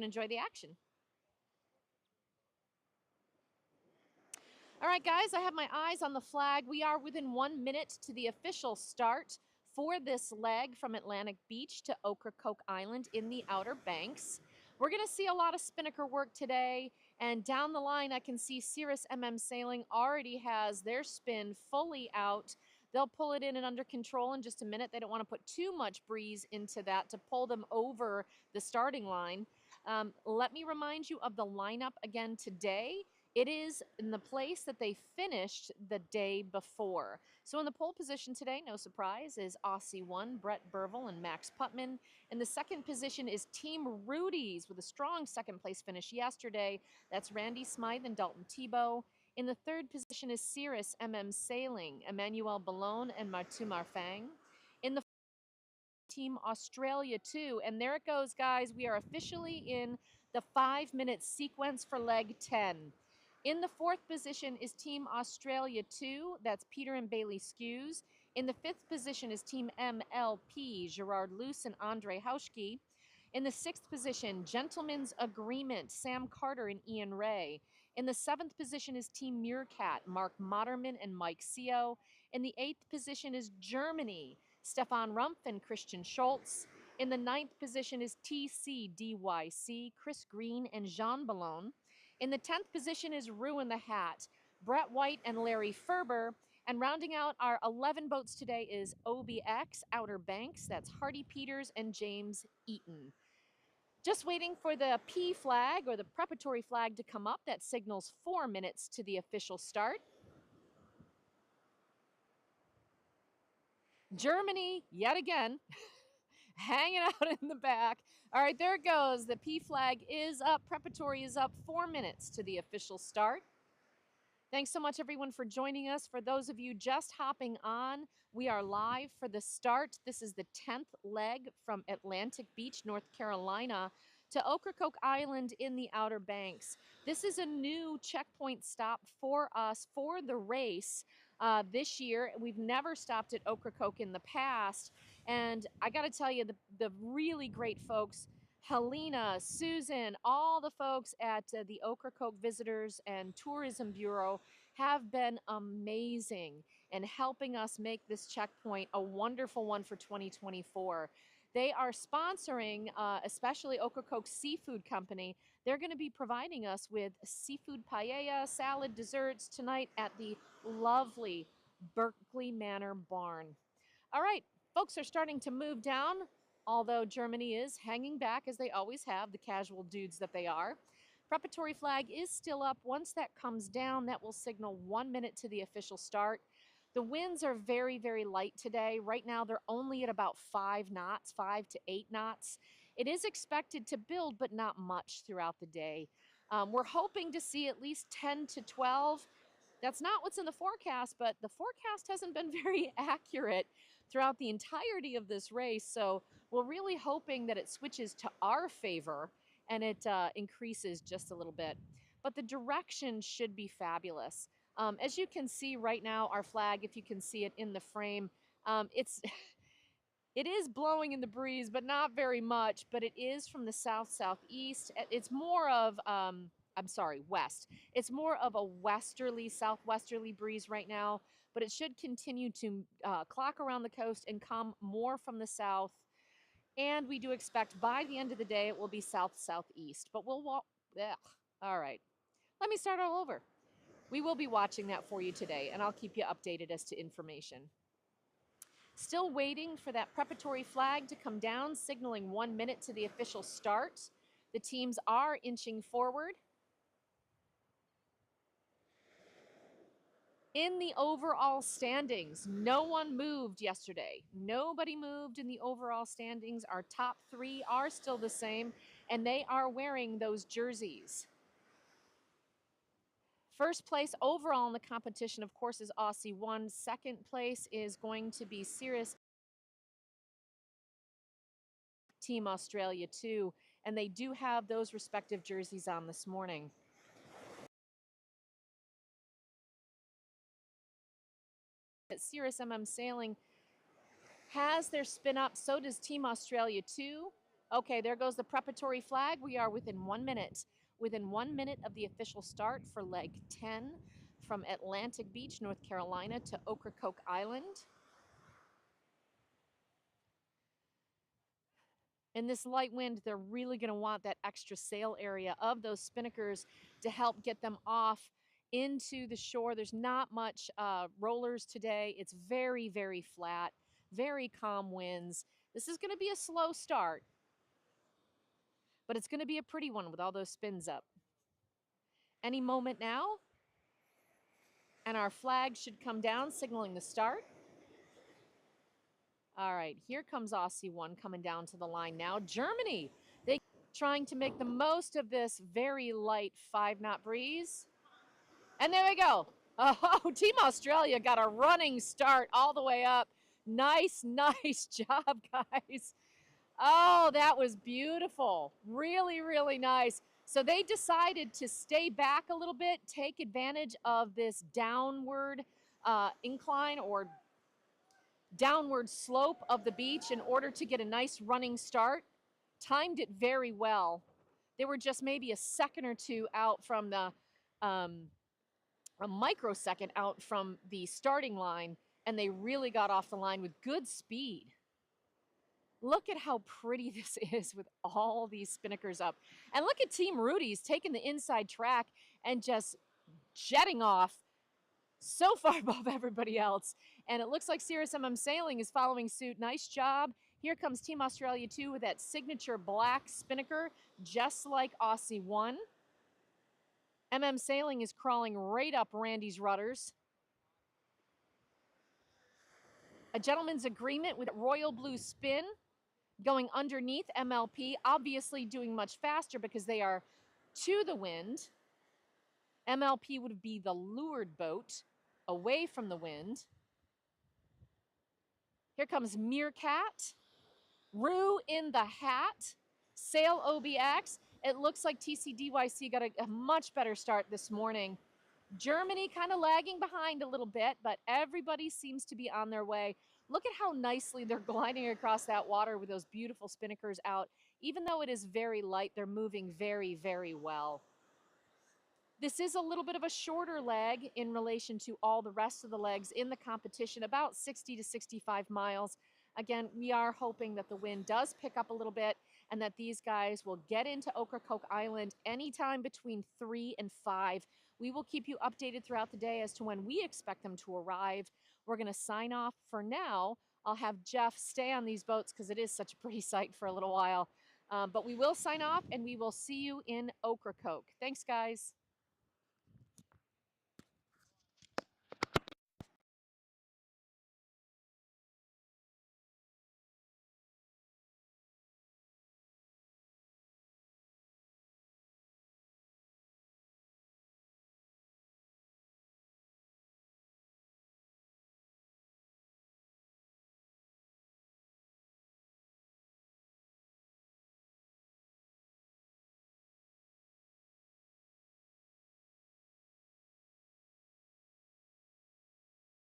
can enjoy the action. All right, guys, I have my eyes on the flag. We are within 1 minute to the official start for this leg from Atlantic Beach to Ocracoke Island in the Outer Banks. We're going to see a lot of spinnaker work today, and down the line I can see Cirrus MM Sailing already has their spin fully out. They'll pull it in and under control in just a minute. They don't want to put too much breeze into that to pull them over the starting line. Let me remind you of the lineup again today. It is in the place that they finished the day before. So in the pole position today, no surprise, is Aussie 1, Brett Burville and Max Putman. In the second position is Team Rudy's with a strong second place finish yesterday. That's Randy Smythe and Dalton Tebow. In the third position is Cirrus MM Sailing, Emmanuel Ballone and Martu Marfang. In the Team Australia 2, and there it goes, guys. We are officially in the 5-minute sequence for leg 10. In the fourth position is Team Australia 2. That's Peter and Bailey Skews. In the fifth position is Team MLP, Gerard Luce and Andre Hauschke. In the sixth position, Gentleman's Agreement, Sam Carter and Ian Ray. In the seventh position is Team Meerkat, Mark Moderman and Mike Seo. In the eighth position is Germany, Stefan Rumpf and Christian Schultz. In the ninth position is TCDYC, Chris Green and Jean Ballone. In the 10th position is Ruin the Hat, Brett White and Larry Ferber. And rounding out our 11 boats today is OBX, Outer Banks. That's Hardy Peters and James Eaton. Just waiting for the P flag or the preparatory flag to come up. That signals 4 minutes to the official start. Germany, yet again, hanging out in the back. All right, there it goes. The P flag is up. Preparatory is up. 4 minutes to the official start. Thanks so much, everyone, for joining us. For those of you just hopping on, we are live for the start. This is the 10th leg from Atlantic Beach, North Carolina, to Ocracoke Island in the Outer Banks. This is a new checkpoint stop for us for the race this year. We've never stopped at Ocracoke in the past. And I got to tell you, the really great folks, Helena, Susan, all the folks at the Ocracoke Visitors and Tourism Bureau have been amazing in helping us make this checkpoint a wonderful one for 2024. They are sponsoring, especially Ocracoke Seafood Company. They're going to be providing us with seafood paella, salad, desserts tonight at the lovely Berkeley Manor Barn. All right, folks are starting to move down, although Germany is hanging back, as they always have, the casual dudes that they are. Preparatory flag is still up. Once that comes down, that will signal 1 minute to the official start. The winds are very, very light today. Right now, they're only at about 5 knots, 5 to 8 knots. It is expected to build, but not much throughout the day. We're hoping to see at least 10 to 12. That's not what's in the forecast, but the forecast hasn't been very accurate throughout the entirety of this race. So we're really hoping that it switches to our favor and it increases just a little bit. But the direction should be fabulous. As you can see right now, our flag, if you can see it in the frame, it is blowing in the breeze, but not very much. But it is from the south-southeast. It's more of, west. It's more of a westerly, southwesterly breeze right now, but it should continue to clock around the coast and come more from the south. And we do expect by the end of the day it will be south-southeast. But we'll walk. All right. Let me start all over. We will be watching that for you today, and I'll keep you updated as to information. Still waiting for that preparatory flag to come down, signaling 1 minute to the official start. The teams are inching forward. In the overall standings, no one moved yesterday. Nobody moved in the overall standings. Our top 3 are still the same, and they are wearing those jerseys. First place overall in the competition, of course, is Aussie 1. Second place is going to be Cirrus Team Australia 2, and they do have those respective jerseys on this morning. Cirrus MM Sailing has their spin up, so does Team Australia 2. Okay, there goes the preparatory flag. We are within 1 minute. Within 1 minute of the official start for leg 10 from Atlantic Beach, North Carolina to Ocracoke Island. In this light wind, they're really going to want that extra sail area of those spinnakers to help get them off into the shore. There's not much rollers today. It's very, very flat, very calm winds. This is going to be a slow start, but it's going to be a pretty one with all those spins up. Any moment now, and our flag should come down, signaling the start. All right, here comes Aussie 1 coming down to the line now. Germany, they trying to make the most of this very light 5-knot breeze. And there we go. Oh, Team Australia got a running start all the way up. Nice, nice job, guys. Oh, that was beautiful. Really, really nice. So they decided to stay back a little bit, take advantage of this downward incline or downward slope of the beach in order to get a nice running start. Timed it very well. They were just maybe a second or two out from the, a microsecond out from the starting line, and they really got off the line with good speed. Look at how pretty this is with all these spinnakers up. And look at Team Rudy's taking the inside track and just jetting off so far above everybody else. And it looks like Cirrus Sailing is following suit. Nice job. Here comes Team Australia 2 with that signature black spinnaker, just like Aussie 1. Sailing is crawling right up Randy's rudders. A gentleman's agreement with Royal Blue Spin going underneath MLP, obviously doing much faster because they are to the wind. MLP would be the leeward boat away from the wind. Here comes Meerkat. Roo in the hat. Sail OBX. It looks like TCDYC got a much better start this morning. Germany kind of lagging behind a little bit, but everybody seems to be on their way. Look at how nicely they're gliding across that water with those beautiful spinnakers out. Even though it is very light, they're moving very, very well. This is a little bit of a shorter leg in relation to all the rest of the legs in the competition, about 60 to 65 miles. Again, we are hoping that the wind does pick up a little bit and that these guys will get into Ocracoke Island anytime between 3 and 5. We will keep you updated throughout the day as to when we expect them to arrive. We're going to sign off for now. I'll have Jeff stay on these boats because it is such a pretty sight for a little while. But we will sign off and we will see you in Ocracoke. Thanks, guys.